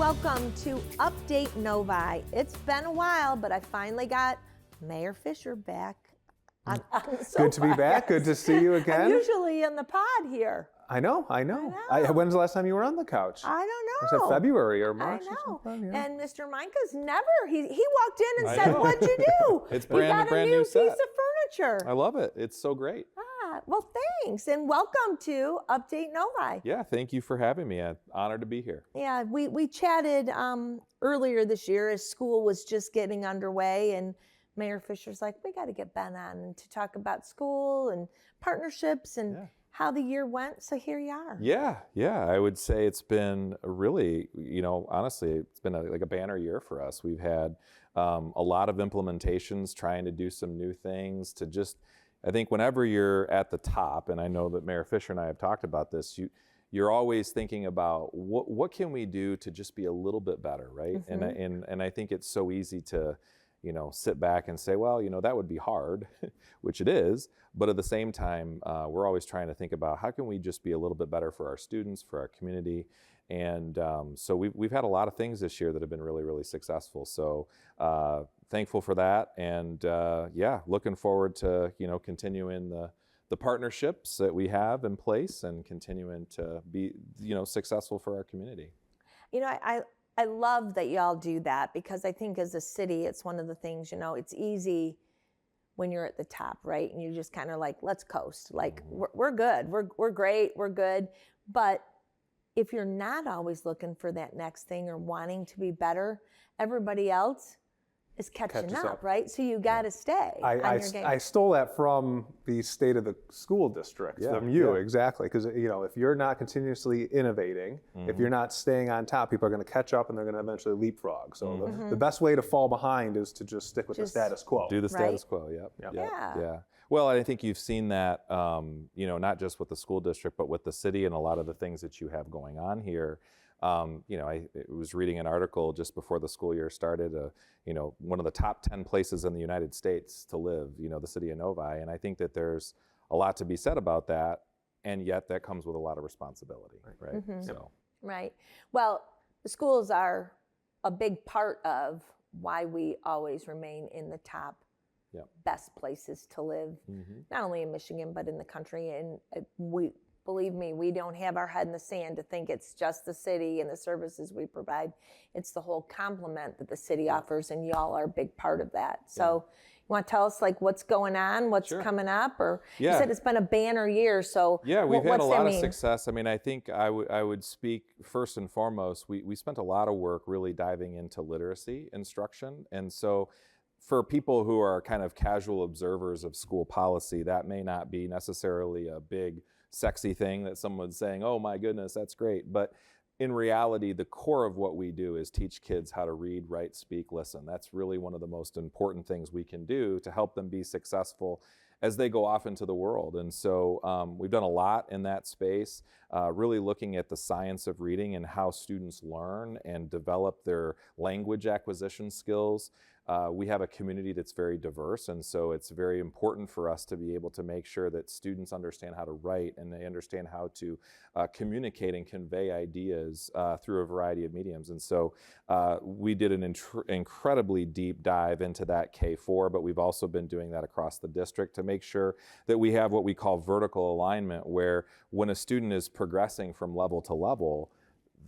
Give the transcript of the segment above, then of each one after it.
welcome to Update Novi. It's been a while, but I finally got Mayor Fisher back on the sofa. Good to be back. Good to see you again. I'm usually in the pod here. I know. When's the last time you were on the couch? I don't know. Was it February or March? I know. Or something? Yeah. And Mr. Minka's never, he walked in and said, what'd you do? It's We got brand a new new set. piece of furniture. I love it. It's so great. Well, thanks. And welcome to Update Novi. Yeah, thank you for having me. I'm honored to be here. Yeah, we chatted earlier this year as school was just getting underway, and Mayor Fisher's like, we got to get Ben on to talk about school and partnerships and how the year went. So here you are. Yeah. I would say it's been a really, honestly, it's been like a banner year for us. We've had a lot of implementations, trying to do some new things to just, I think whenever you're at the top, and I know that Mayor Fisher and I have talked about this, you're always thinking about what can we do to just be a little bit better, right? Mm-hmm. And I think it's so easy to, sit back and say, well, that would be hard, which it is. But at the same time, we're always trying to think about how can we just be a little bit better for our students, for our community. And so we've had a lot of things this year that have been really, really successful. So thankful for that. And looking forward to, continuing the partnerships that we have in place and continuing to be, successful for our community. I love that y'all do that, because I think as a city, it's one of the things, it's easy when you're at the top, right? And you're just kind of like, let's coast. Like, we're good. We're great. We're good. But if you're not always looking for that next thing or wanting to be better, everybody else is catching up, right? So you got to stay on your game. I stole that from the state of the school district, from you, exactly. Because, if you're not continuously innovating, if you're not staying on top, people are going to catch up and they're going to eventually leapfrog. So the best way to fall behind is to just stick with the status quo. Do the status quo, Yeah. Well, I think you've seen that, not just with the school district, but with the city and a lot of the things that you have going on here. I was reading an article just before the school year started, one of the top 10 places in the United States to live, the city of Novi. And I think that there's a lot to be said about that. And yet that comes with a lot of responsibility, right? Mm-hmm. So. Right. Well, the schools are a big part of why we always remain in the top best places to live, not only in Michigan, but in the country. And believe me, we don't have our head in the sand to think it's just the city and the services we provide. It's the whole complement that the city offers, and y'all are a big part of that. So you want to tell us what's going on, what's coming up? Or you said it's been a banner year, so we've had a lot of success. I mean, I think I would speak first and foremost, we spent a lot of work really diving into literacy instruction. And so for people who are kind of casual observers of school policy, that may not be necessarily a big sexy thing that someone's saying, oh my goodness, that's great. But in reality, the core of what we do is teach kids how to read, write, speak, listen. That's really one of the most important things we can do to help them be successful as they go off into the world. And so we've done a lot in that space, really looking at the science of reading and how students learn and develop their language acquisition skills. We have a community that's very diverse, and so it's very important for us to be able to make sure that students understand how to write and they understand how to communicate and convey ideas through a variety of mediums. And so we did an incredibly deep dive into that K-4, but we've also been doing that across the district to make sure that we have what we call vertical alignment, where when a student is progressing from level to level,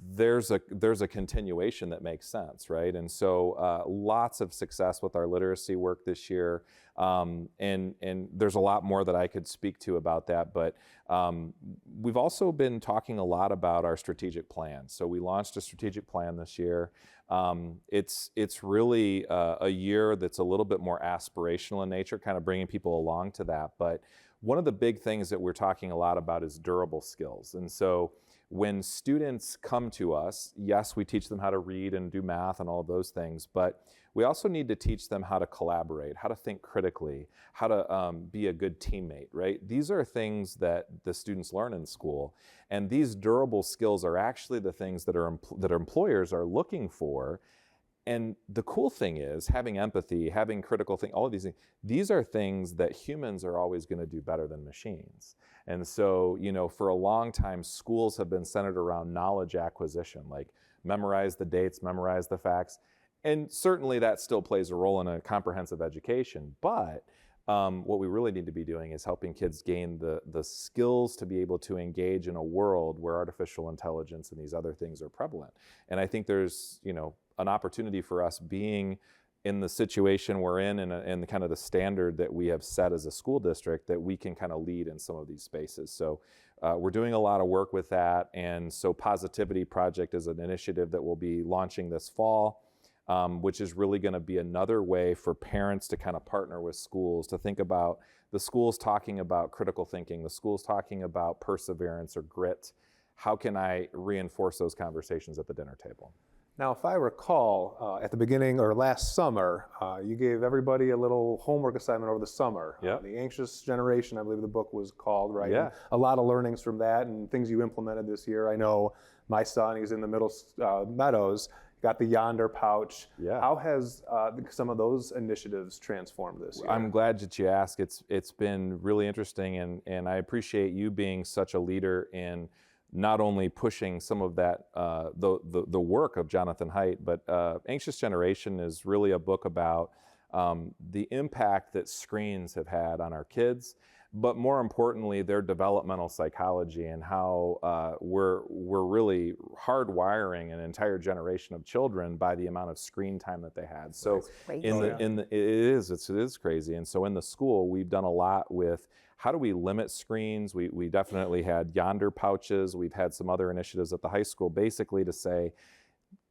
there's a continuation that makes sense, right? And so lots of success with our literacy work this year, and there's a lot more that I could speak to about that, but we've also been talking a lot about our strategic plan. So we launched a strategic plan this year. It's really a year that's a little bit more aspirational in nature, kind of bringing people along to that, but one of the big things that we're talking a lot about is durable skills. And so when students come to us, yes, we teach them how to read and do math and all of those things, but we also need to teach them how to collaborate, how to think critically, how to be a good teammate, right? These are things that the students learn in school, and these durable skills are actually the things that employers are looking for. And the cool thing is having empathy, having critical thinking, all of these things, these are things that humans are always going to do better than machines. And so, for a long time, schools have been centered around knowledge acquisition, like memorize the dates, memorize the facts. And certainly that still plays a role in a comprehensive education. But what we really need to be doing is helping kids gain the skills to be able to engage in a world where artificial intelligence and these other things are prevalent. And I think there's, an opportunity for us being in the situation we're in and the kind of the standard that we have set as a school district, that we can kind of lead in some of these spaces. So we're doing a lot of work with that. And so Positivity Project is an initiative that we'll be launching this fall, which is really going to be another way for parents to kind of partner with schools to think about the schools talking about critical thinking, the schools talking about perseverance or grit. How can I reinforce those conversations at the dinner table? Now, if I recall, at the beginning or last summer, you gave everybody a little homework assignment over the summer. Yep. The Anxious Generation, I believe the book was called, right? Yeah. And a lot of learnings from that and things you implemented this year. I know my son, he's in the middle Meadows, got the Yonder pouch. Yeah. How has some of those initiatives transformed this year? I'm glad that you asked. It's been really interesting, and I appreciate you being such a leader in not only pushing some of that, the work of Jonathan Haidt, but Anxious Generation is really a book about the impact that screens have had on our kids, but more importantly, their developmental psychology and how we're really hardwiring an entire generation of children by the amount of screen time that they had. So it is crazy. And so in the school, we've done a lot with how do we limit screens? We definitely had Yonder pouches. We've had some other initiatives at the high school, basically to say,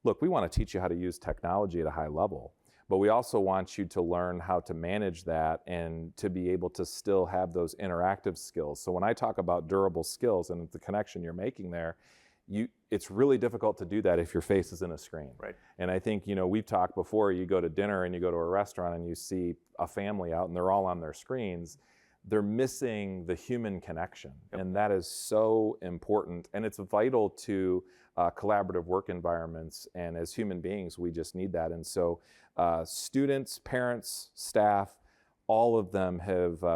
look, we want to teach you how to use technology at a high level, but we also want you to learn how to manage that and to be able to still have those interactive skills. So when I talk about durable skills and the connection you're making there, it's really difficult to do that if your face is in a screen. Right. And I think, we've talked before, you go to dinner and you go to a restaurant and you see a family out and they're all on their screens. They're missing the human connection. Yep. And that is so important. And it's vital to collaborative work environments. And as human beings, we just need that. And so students, parents, staff, all of them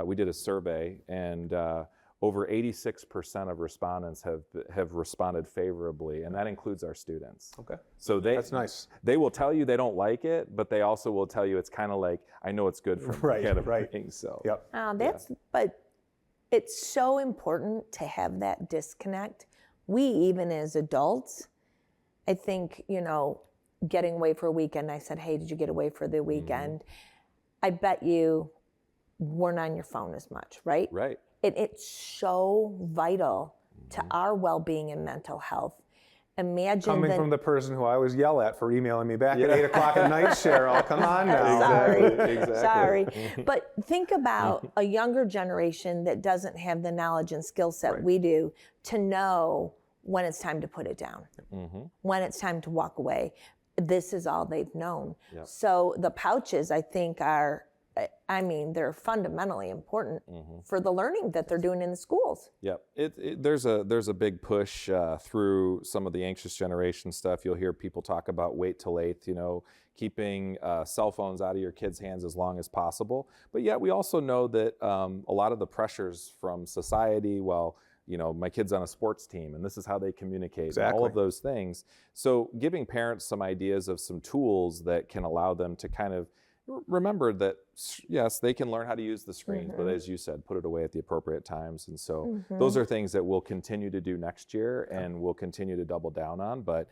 we did a survey, and over 86% of respondents have responded favorably, and that includes our students. Okay. So that's nice. They will tell you they don't like it, but they also will tell you it's kind of like, I know it's good for me. Right. Thing, so. Yep. But it's so important to have that disconnect. We, even as adults, I think, getting away for a weekend, I said, hey, did you get away for the weekend? Mm-hmm. I bet you weren't on your phone as much, right? Right. It's so vital to our well-being and mental health. Imagine coming from the person who I always yell at for emailing me back at 8 o'clock at night, Cheryl. Come on now. Exactly. Sorry. But think about a younger generation that doesn't have the knowledge and skill set we do to know when it's time to put it down, when it's time to walk away. This is all they've known. Yep. So the pouches, I think, they're fundamentally important for the learning that they're doing in the schools. Yep. There's a big push through some of the Anxious Generation stuff. You'll hear people talk about wait till 8th, keeping cell phones out of your kids' hands as long as possible. But yet we also know that a lot of the pressures from society, my kid's on a sports team and this is how they communicate, exactly. And all of those things. So giving parents some ideas of some tools that can allow them to kind of remember that, yes, they can learn how to use the screens, but as you said, put it away at the appropriate times. And so those are things that we'll continue to do next year and we'll continue to double down on. But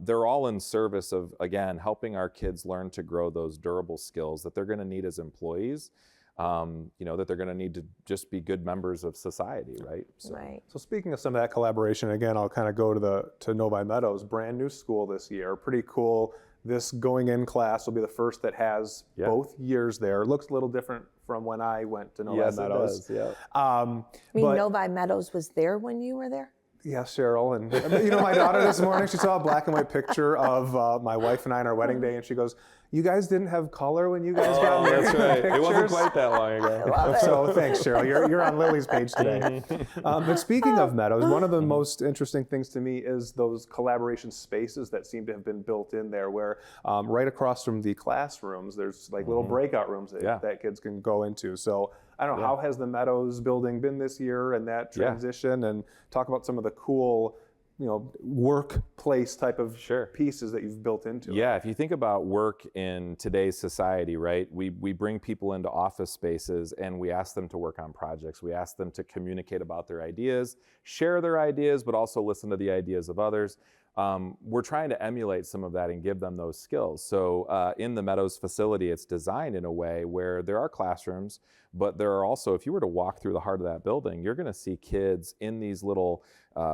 they're all in service of, again, helping our kids learn to grow those durable skills that they're going to need as employees, that they're going to need to just be good members of society, right? So speaking of some of that collaboration, again, I'll kind of go to Novi Meadows, brand new school this year, pretty cool. This going in class will be the first that has both years there. It looks a little different from when I went to Novi Meadows. It does, yeah. Novi Meadows was there when you were there? Yes, Cheryl. And my daughter this morning, she saw a black and white picture of my wife and I on our wedding day, and she goes, you guys didn't have color when you guys got married? That's right. It wasn't quite that long ago. So thanks, Cheryl. You're on Lily's page today. But speaking of Meadows, one of the most interesting things to me is those collaboration spaces that seem to have been built in there where right across from the classrooms, there's like little breakout rooms that kids can go into. So I don't know, how has the Meadows building been this year and that transition? And talk about some of the cool workplace type of pieces that you've built into it. Yeah, if you think about work in today's society, right, we bring people into office spaces and we ask them to work on projects. We ask them to communicate about their ideas, share their ideas, but also listen to the ideas of others. We're trying to emulate some of that and give them those skills. So in the Meadows facility, it's designed in a way where there are classrooms, but there are also, if you were to walk through the heart of that building, you're going to see kids in these little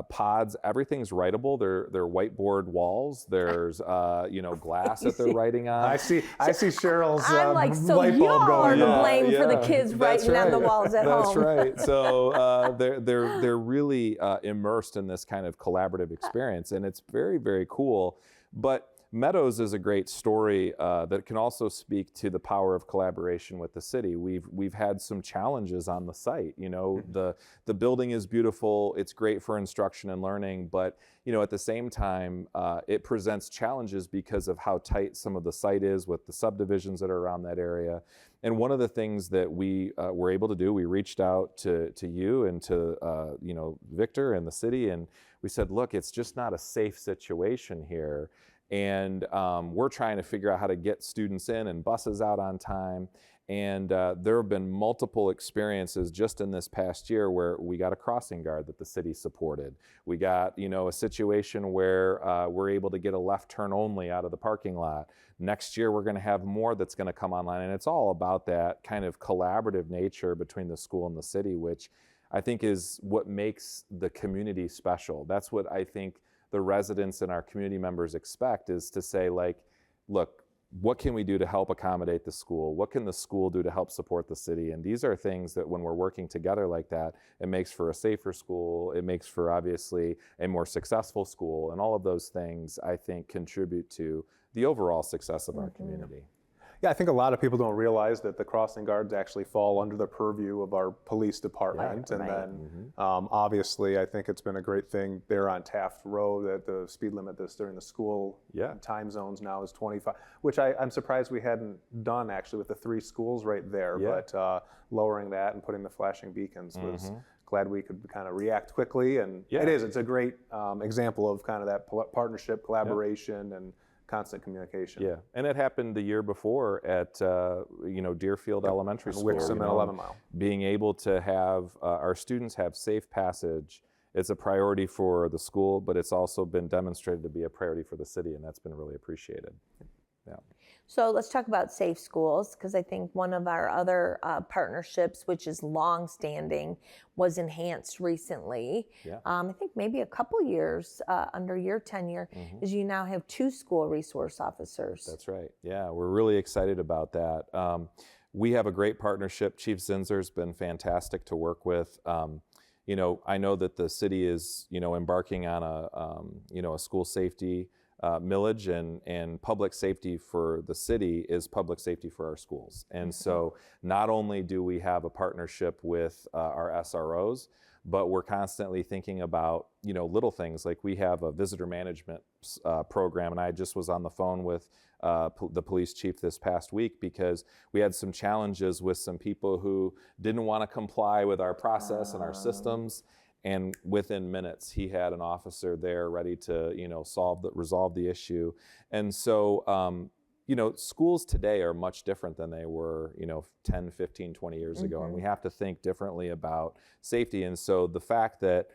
pods. Everything's writable. They're whiteboard walls. There's glass that they're writing on. I see Cheryl's I'm like, so light bulb y'all are going to on. blame for the kids writing on the walls at home. That's right. So they're really immersed in this kind of collaborative experience, and it's very, very cool. But Meadows is a great story that can also speak to the power of collaboration with the city. We've had some challenges on the site. The building is beautiful. It's great for instruction and learning, but at the same time, it presents challenges because of how tight some of the site is with the subdivisions that are around that area. And one of the things that we were able to do, we reached out to you and to Victor and the city, and we said, look, it's just not a safe situation here. And we're trying to figure out how to get students in and buses out on time. And there have been multiple experiences just in this past year where we got a crossing guard that the city supported. We got, a situation where we're able to get a left turn only out of the parking lot. Next year, we're going to have more that's going to come online. And it's all about that kind of collaborative nature between the school and the city, which I think is what makes the community special. That's what I think the residents and our community members expect, is to say, like, look, what can we do to help accommodate the school? What can the school do to help support the city? And these are things that when we're working together like that, it makes for a safer school. It makes for, obviously, a more successful school. And all of those things, I think, contribute to the overall success of our community. Yeah, I think a lot of people don't realize that the crossing guards actually fall under the purview of our police department. Then obviously, I think it's been a great thing there on Taft Road that the speed limit during the school time zones now is 25, which I'm surprised we hadn't done actually with the 3 schools right there. But lowering that and putting the flashing beacons was glad we could kind of react quickly. And it's a great example of kind of that partnership, collaboration, and constant communication. Yeah, and it happened the year before at Deerfield Elementary School. Wixom and 11 Mile. Being able to have our students have safe passage, it's a priority for the school, but it's also been demonstrated to be a priority for the city, and that's been really appreciated. Yeah. So let's talk about safe schools, because I think one of our other partnerships, which is long-standing, was enhanced recently. Yeah. I think maybe a couple years under your tenure, is you now have 2 school resource officers. That's right. Yeah, we're really excited about that. We have a great partnership. Chief Zinzer's been fantastic to work with. I know that the city is, embarking on a school safety millage, and public safety for the city is public safety for our schools. And so not only do we have a partnership with our SROs, but we're constantly thinking about, little things like we have a visitor management program. And I just was on the phone with the police chief this past week because we had some challenges with some people who didn't want to comply with our process and our systems. And within minutes, he had an officer there ready to, resolve the issue. And so, schools today are much different than they were, 10, 15, 20 years ago. And we have to think differently about safety. And so the fact that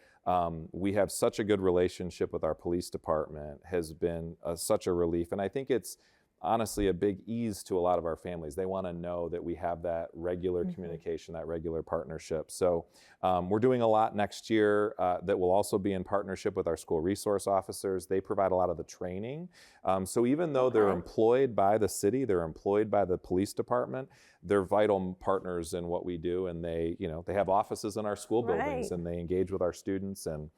we have such a good relationship with our police department has been such a relief. And I think it's honestly a big ease to a lot of our families. They want to know that we have that regular communication, that regular partnership. So we're doing a lot next year that will also be in partnership with our school resource officers. They provide a lot of the training. So even though they're employed by the city, they're employed by the police department, they're vital partners in what we do. And they have offices in our school buildings, and they engage with our students, and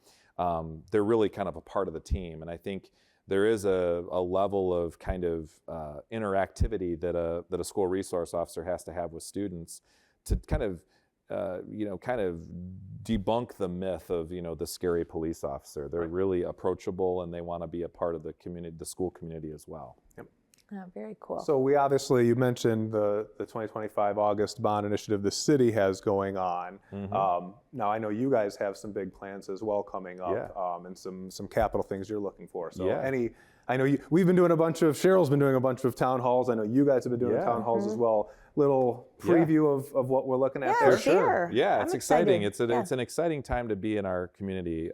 they're really kind of a part of the team. And I think there is a level of kind of interactivity that a school resource officer has to have with students to kind of debunk the myth of the scary police officer. They're really approachable, and they want to be a part of the community, the school community as well. Yep. Oh, very cool. So we obviously, you mentioned the 2025 August bond initiative the city has going on. Now I know you guys have some big plans as well coming up, and some capital things you're looking for. So I know we've been doing Cheryl's been doing a bunch of town halls. I know you guys have been doing town halls as well. Little preview of what we're looking at there. Sure. Yeah, it's exciting. It's an exciting time to be in our community.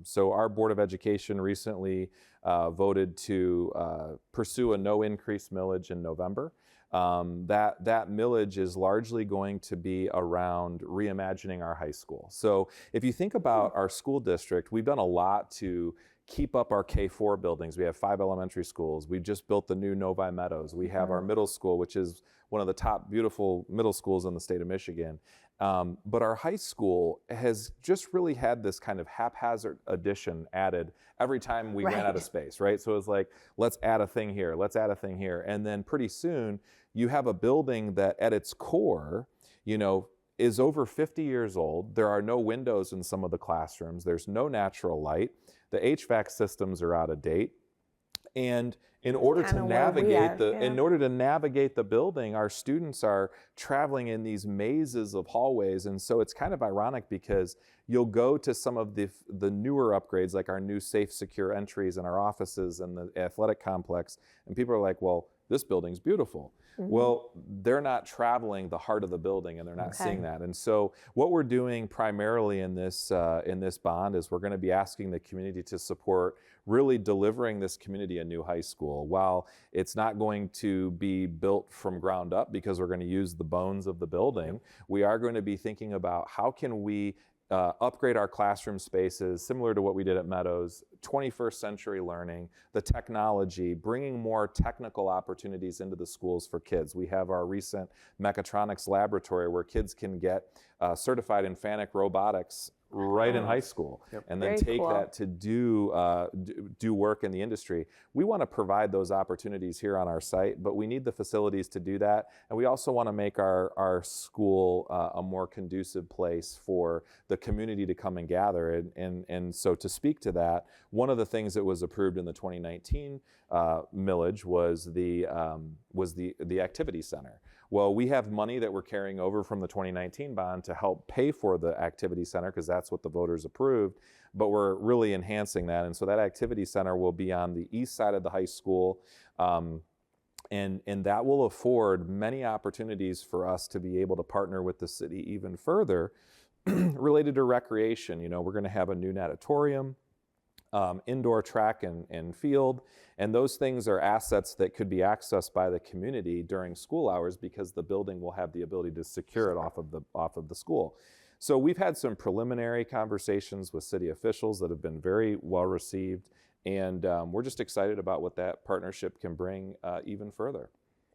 So our Board of Education recently voted to pursue a no increase millage in November. That millage is largely going to be around reimagining our high school. So if you think about our school district, we've done a lot to keep up our K-4 buildings. We have 5 elementary schools. We just built the new Novi Meadows. We have our middle school, which is one of the top beautiful middle schools in the state of Michigan. But our high school has just really had this kind of haphazard addition added every time we ran out of space, right? So it was like, let's add a thing here, let's add a thing here. And then pretty soon you have a building that at its core, is over 50 years old. There are no windows in some of the classrooms. There's no natural light. The HVAC systems are out of date. And in order to navigate the building, our students are traveling in these mazes of hallways. And so it's kind of ironic because you'll go to some of the newer upgrades, like our new safe, secure entries in our offices and the athletic complex. And people are like, well, this building's beautiful. Well, they're not traveling the heart of the building, and they're not seeing that. And so what we're doing primarily in this bond is we're going to be asking the community to support really delivering this community a new high school. While it's not going to be built from ground up because we're going to use the bones of the building, we are going to be thinking about how can we upgrade our classroom spaces, similar to what we did at Meadows, 21st century learning, the technology, bringing more technical opportunities into the schools for kids. We have our recent mechatronics laboratory where kids can get certified in FANUC robotics right in high school, and then take that to do work in the industry. We want to provide those opportunities here on our site, but we need the facilities to do that. And we also want to make our school a more conducive place for the community to come and gather. And so to speak to that, one of the things that was approved in the 2019 millage was the activity center. Well, we have money that we're carrying over from the 2019 bond to help pay for the activity center because that's what the voters approved, but we're really enhancing that. And so that activity center will be on the east side of the high school, and that will afford many opportunities for us to be able to partner with the city even further related to recreation. We're going to have a new natatorium, indoor track and field, and those things are assets that could be accessed by the community during school hours because the building will have the ability to secure it off of the school. So we've had some preliminary conversations with city officials that have been very well received, and we're just excited about what that partnership can bring even further.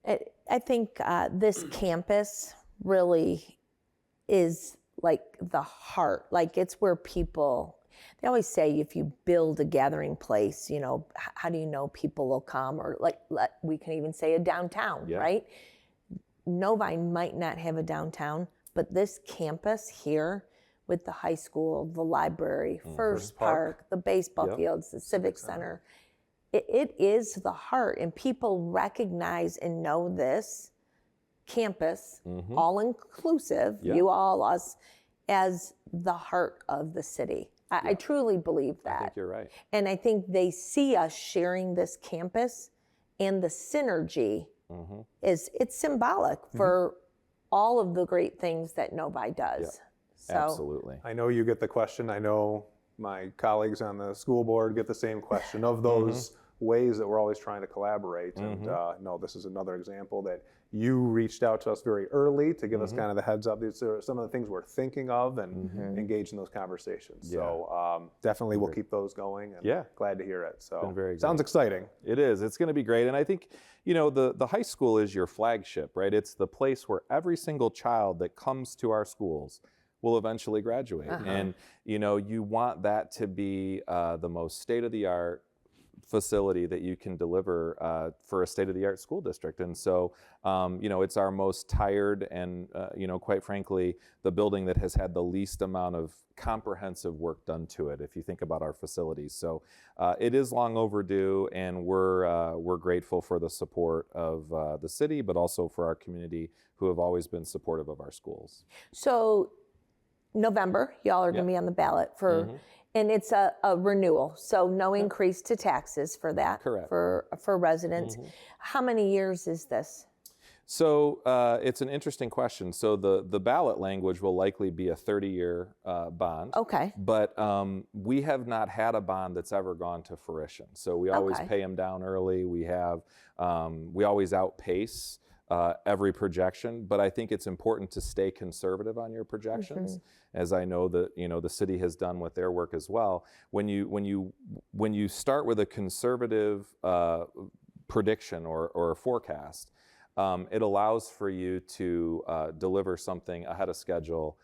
I think this campus really is like the heart, like it's where people, they always say if you build a gathering place, how do you know people will come? Or we can even say a downtown, right? Novi might not have a downtown, but this campus here with the high school, the library, First Park, the baseball fields, the Civic Center, it is the heart. And people recognize and know this campus, all inclusive, you all, us, as the heart of the city. I truly believe that. I think you're right. And I think they see us sharing this campus, and the synergy it's symbolic for all of the great things that Novi does. So, absolutely. I know you get the question. I know my colleagues on the school board get the same question of those ways that we're always trying to collaborate. And no, this is another example that you reached out to us very early to give us kind of the heads up. These are some of the things we're thinking of and engage in those conversations. So definitely we'll keep those going, and glad to hear it. So sounds exciting. It is. It's going to be great. And I think, the high school is your flagship, right? It's the place where every single child that comes to our schools will eventually graduate. And, you want that to be the most state-of-the-art facility that you can deliver for a state-of-the-art school district. And so, it's our most tired and, quite frankly, the building that has had the least amount of comprehensive work done to it, if you think about our facilities. So it is long overdue, and we're grateful for the support of the city, but also for our community who have always been supportive of our schools. So November, y'all are going to be on the ballot for, and it's a renewal. So no increase to taxes for that. Correct. For residents. How many years is this? So it's an interesting question. So the ballot language will likely be a 30-year bond. Okay. But we have not had a bond that's ever gone to fruition. So we always pay them down early. We always outpace every projection. But I think it's important to stay conservative on your projections, as I know that the city has done with their work as well. When you start with a conservative prediction or forecast, it allows for you to deliver something ahead of schedule,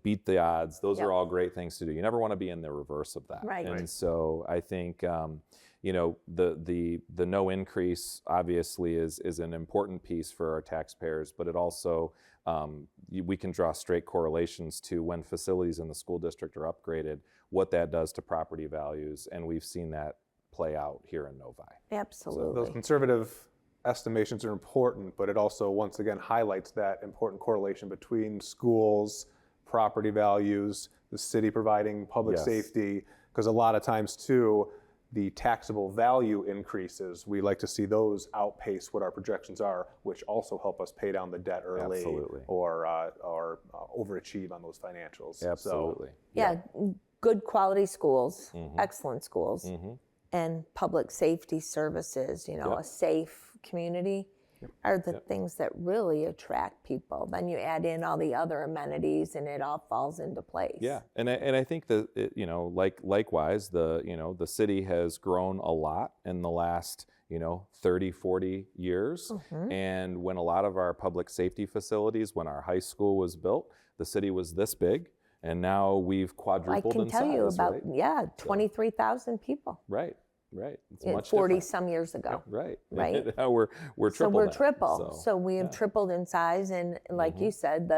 beat the odds. Those are all great things to do. You never want to be in the reverse of that. Right. And so I think, the no increase obviously is an important piece for our taxpayers, but it also, we can draw straight correlations to when facilities in the school district are upgraded, what that does to property values. And we've seen that play out here in Novi. Absolutely. So those conservative estimations are important, but it also once again highlights that important correlation between schools, property values, the city providing public safety, because a lot of times too, the taxable value increases, we like to see those outpace what our projections are, which also help us pay down the debt early. Absolutely. or overachieve on those financials. Absolutely. So, good quality schools, excellent schools, and public safety services, a safe community are the things that really attract people. Then you add in all the other amenities and it all falls into place. Yeah, and I think that likewise, the city has grown a lot in the last 30, 40 years. And when a lot of our public safety facilities, when our high school was built, the city was this big, and now we've quadrupled in size. I can tell you about 23,000 people. Right. It's much 40 some years ago. Right. Right. Now we're triple. So we're that, triple. So we have tripled in size, and like you said,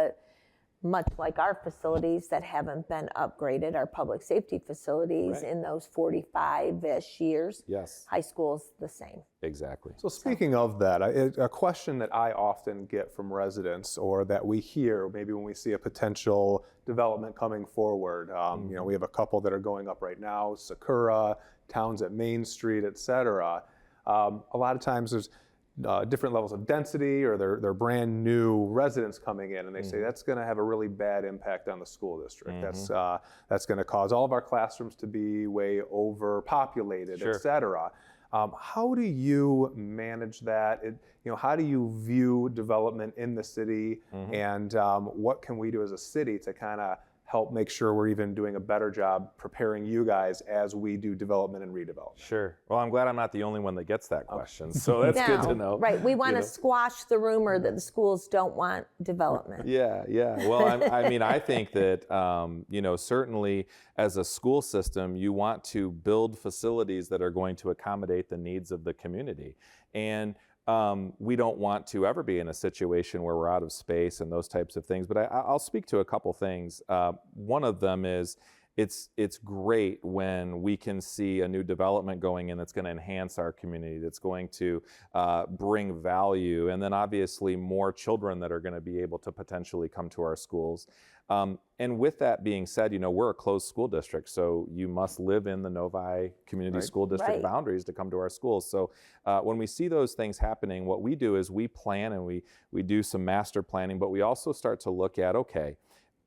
much like our facilities that haven't been upgraded, our public safety facilities in those 45-ish years. Yes. High school's the same. Exactly. So speaking of that, a question that I often get from residents, or that we hear maybe when we see a potential development coming forward, we have a couple that are going up right now, Sakura, towns at Main Street, et cetera. A lot of times there's different levels of density, or they're brand new residents coming in, and they say that's going to have a really bad impact on the school district. That's going to cause all of our classrooms to be way overpopulated, et cetera. How do you manage that? How do you view development in the city, and what can we do as a city to kind of help make sure we're even doing a better job preparing you guys as we do development and redevelopment? Sure. Well, I'm glad I'm not the only one that gets that question, so that's good to know. Right. We want to squash the rumor that the schools don't want development. Yeah. Well, I think that, certainly as a school system, you want to build facilities that are going to accommodate the needs of the community. And we don't want to ever be in a situation where we're out of space and those types of things. But I'll speak to a couple things. One of them is it's great when we can see a new development going in that's going to enhance our community, that's going to bring value, and then obviously more children that are going to be able to potentially come to our schools. And with that being said, we're a closed school district, so you must live in the Novi Community School District boundaries to come to our schools. So when we see those things happening, what we do is we plan and we do some master planning, but we also start to look at,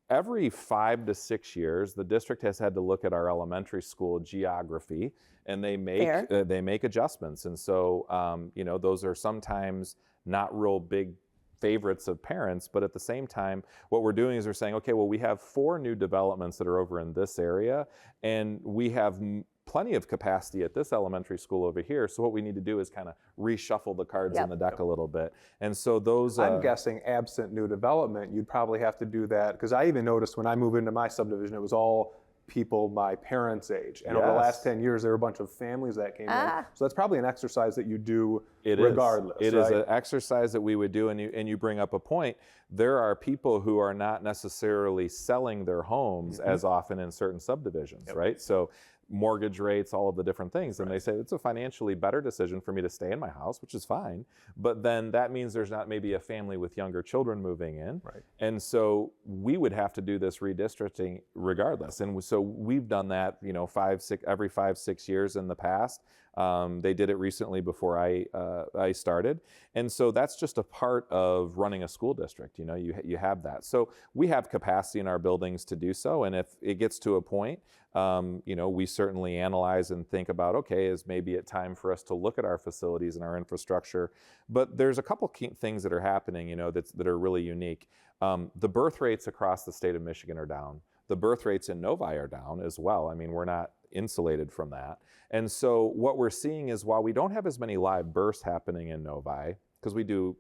every 5 to 6 years, the district has had to look at our elementary school geography, and they make adjustments. And so, those are sometimes not real big favorites of parents, but at the same time, what we're doing is we're saying, we have 4 new developments that are over in this area, and we have plenty of capacity at this elementary school over here. So what we need to do is kind of reshuffle the cards in the deck a little bit. And so those... I'm guessing absent new development, you'd probably have to do that, because I even noticed when I moved into my subdivision, it was all people my parents' age. And over the last 10 years, there were a bunch of families that came in. So that's probably an exercise that you do regardless. It is an exercise that we would do, and you bring up a point. There are people who are not necessarily selling their homes as often in certain subdivisions, right? So mortgage rates, all of the different things. And they say it's a financially better decision for me to stay in my house, which is fine. But then that means there's not maybe a family with younger children moving in. Right. And so we would have to do this redistricting regardless. And so we've done that, every 5-6 years in the past. They did it recently before I started. And so that's just a part of running a school district. You have that. So we have capacity in our buildings to do so. And if it gets to a point, we certainly analyze and think about, okay, is maybe it time for us to look at our facilities and our infrastructure. But there's a couple key things that are happening, that are really unique. The birth rates across the state of Michigan are down. The birth rates in Novi are down as well. I mean, we're not insulated from that. And so what we're seeing is, while we don't have as many live births happening in Novi, because we do,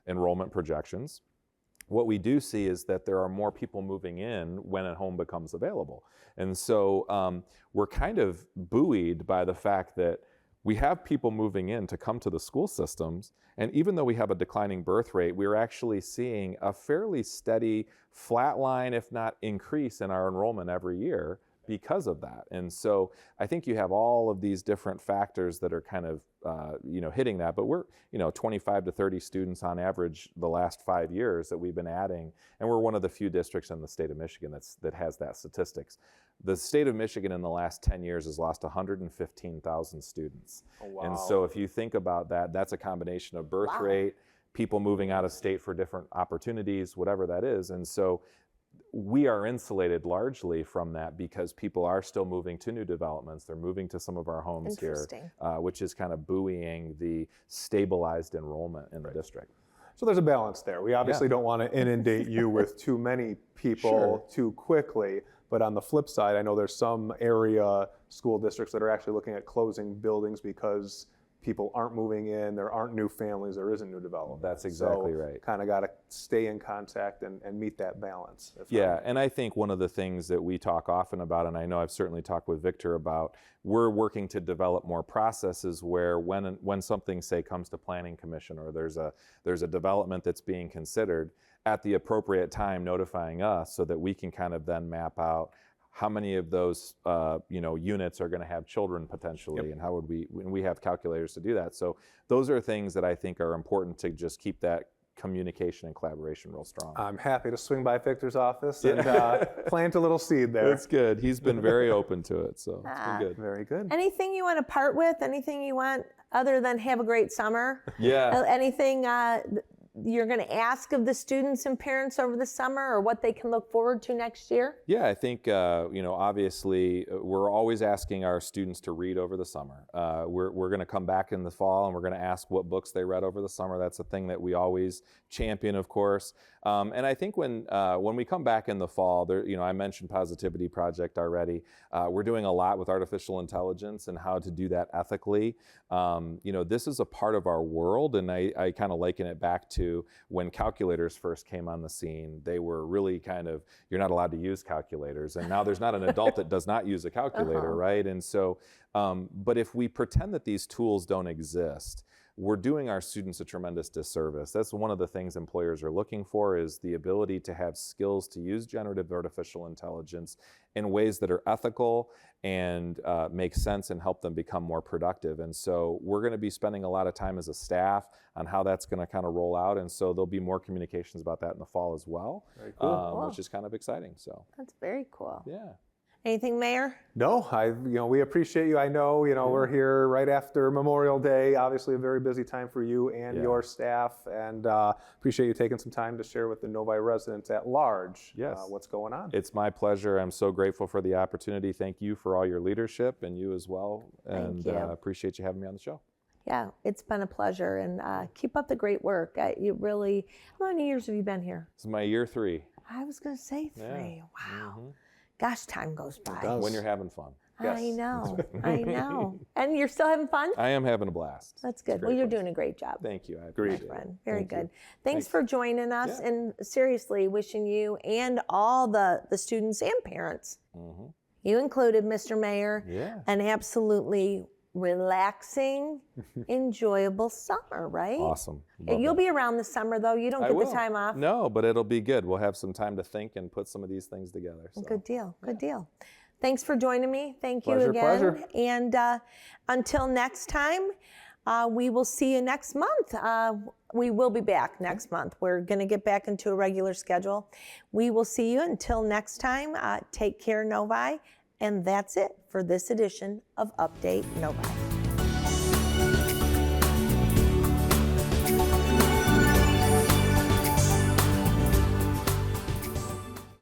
enrollment projections, what we do see is that there are more people moving in when a home becomes available. And so we're kind of buoyed by the fact that we have people moving in to come to the school systems. And even though we have a declining birth rate, we're actually seeing a fairly steady flat line, if not increase, in our enrollment every year because of that. And so I think you have all of these different factors that are kind of hitting that. But we're 25 to 30 students on average the last 5 years that we've been adding, and we're one of the few districts in the state of Michigan that has that statistics. The state of Michigan in the last 10 years has lost 115,000 students. Oh, wow. And so if you think about that, that's a combination of birth rate, people moving out of state for different opportunities, whatever that is. And so we are insulated largely from that because people are still moving to new developments. They're moving to some of our homes here, which is kind of buoying the stabilized enrollment in the district. So there's a balance there. We obviously don't want to inundate you with too many people too quickly. But on the flip side, I know there's some area school districts that are actually looking at closing buildings because people aren't moving in, there aren't new families, there isn't new development. That's exactly right. Kind of got to stay in contact and meet that balance. And I think one of the things that we talk often about, and I know I've certainly talked with Victor about, we're working to develop more processes where when something, say, comes to Planning Commission, or there's a development that's being considered, at the appropriate time notifying us so that we can kind of then map out how many of those units are going to have children potentially, and how would we have calculators to do that. So those are things that I think are important to just keep that communication and collaboration real strong. I'm happy to swing by Victor's office and plant a little seed there. That's good. He's been very open to it, so it's been good. Very good. Anything you want to part with? Anything you want other than have a great summer? Yeah. Anything you're going to ask of the students and parents over the summer, or what they can look forward to next year? Yeah, I think, obviously we're always asking our students to read over the summer. We're going to come back in the fall and we're going to ask what books they read over the summer. That's a thing that we always champion, of course. And I think when we come back in the fall, I mentioned Positivity Project already. We're doing a lot with artificial intelligence and how to do that ethically. This is a part of our world, and I kind of liken it back to when calculators first came on the scene. They were really kind of, you're not allowed to use calculators, and now there's not an adult that does not use a calculator, right? And so, but if we pretend that these tools don't exist, we're doing our students a tremendous disservice. That's one of the things employers are looking for, is the ability to have skills to use generative artificial intelligence in ways that are ethical and make sense and help them become more productive. And so we're going to be spending a lot of time as a staff on how that's going to kind of roll out. And so there'll be more communications about that in the fall as well, very cool. Which is kind of exciting. So that's very cool. Yeah. Anything, Mayor? No, we appreciate you. I know, we're here right after Memorial Day, obviously a very busy time for you and your staff, and appreciate you taking some time to share with the Novi residents at large what's going on. It's my pleasure. I'm so grateful for the opportunity. Thank you for all your leadership, and you as well. And appreciate you having me on the show. Yeah, it's been a pleasure, and keep up the great work. You really, how many years have you been here? This is my year 3. I was going to say 3. Yeah. Wow. Mm-hmm. Gosh, time goes by. When you're having fun. I know. I know. And you're still having fun? I am having a blast. That's good. Well, you're doing a great job. Thank you. I appreciate it. Very good. Thanks for joining us, and seriously wishing you and all the students and parents, you included, Mr. Mayor, an absolutely relaxing, enjoyable summer, right? Awesome. You'll be around this summer, though. You don't get the time off. No, but it'll be good. We'll have some time to think and put some of these things together. So. Good deal. Good deal. Thanks for joining me. Thank you Pleasure, again. pleasure. And until next time, we will see you next month. We will be back next month. We're going to get back into a regular schedule. We will see you until next time. Take care, Novi. And that's it for this edition of Update Novi.